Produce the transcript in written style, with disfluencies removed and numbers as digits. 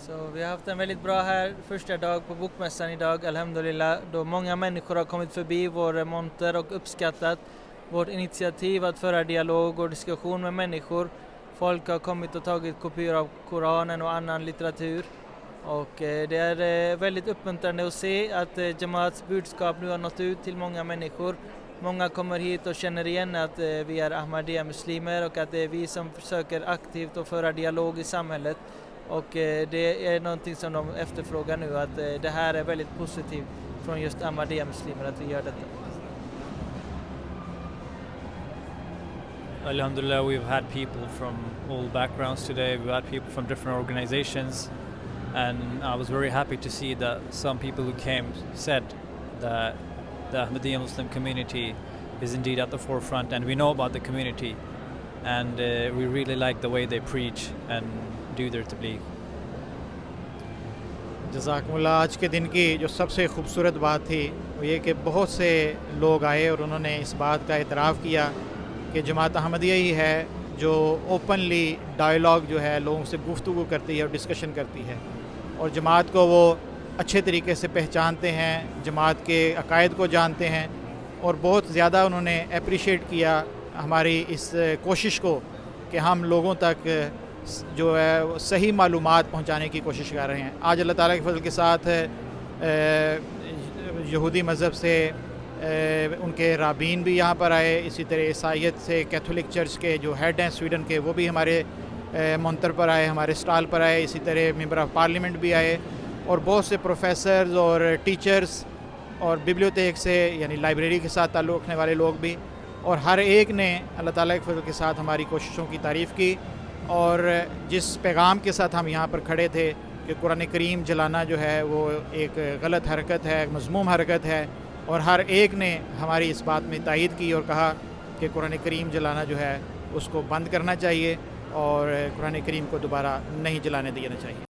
Så vi har haft en väldigt bra här första dag på Bokmässan idag, alhamdulillah, då många människor har kommit förbi vår monter och uppskattat vårt initiativ att föra dialog och diskussion med människor. Folk har kommit och tagit kopior av Koranen och annan litteratur. Och det är väldigt uppmuntrande att se att Jamaats budskap nu har nått ut till många människor. Många kommer hit och känner igen att vi är Ahmadiyya-muslimer och att det är vi som försöker aktivt att föra dialog i samhället. Och det är någonting som de efterfrågar nu, att det här är väldigt positivt från just Ahmadiyya-muslimer att vi gör detta. Alhamdulillah, we've had people from all backgrounds today. We've had people from different organizations, and I was very happy to see that some people who came said that the Ahmadiyya Muslim community is indeed at the forefront, and we know about the community, and we really like the way they preach and do their tabligh. जज़ाकुमुल्लाह। आज के दिन की जो सबसे खूबसूरत बात थी वो ये कि बहुत से लोग आए और उन्होंने इस बात का इतराफ़ किया कि जमात अहमदिया ही है जो ओपनली डायलॉग जो है लोगों से गुफ्तगू करती है और डिस्कशन करती है, और जमात को वो अच्छे तरीके से पहचानते हैं, जमात के अकायद को जानते हैं, और बहुत ज़्यादा उन्होंने अप्रिशिएट किया हमारी इस कोशिश को कि हम लोगों तक जो है सही मालूमात पहुंचाने की कोशिश कर रहे हैं। आज अल्लाह ताला के फजल के साथ यहूदी मज़हब से उनके राबीन भी यहाँ पर आए, इसी तरह ईसाईयत से कैथोलिक चर्च के जो हेड हैं स्वीडन के वो भी हमारे मंतर पर आए, हमारे स्टॉल पर आए, इसी तरह मेंबर ऑफ पार्लियामेंट भी आए, और बहुत से प्रोफेसर्स और टीचर्स और बिब्लियोथेक से यानी लाइब्रेरी के साथ ताल्लुक़ रखने वाले लोग भी, और हर एक ने अल्लाह ताला के फजल के साथ हमारी कोशिशों की तारीफ़ की। और जिस पैगाम के साथ हम यहाँ पर खड़े थे कि कुरान करीम जलाना जो है वो एक गलत हरकत है, मज़मूम हरकत है, और हर एक ने हमारी इस बात में तायीद की और कहा कि कुरान करीम जलाना जो है उसको बंद करना चाहिए और कुरान करीम को दोबारा नहीं जलाने देना चाहिए।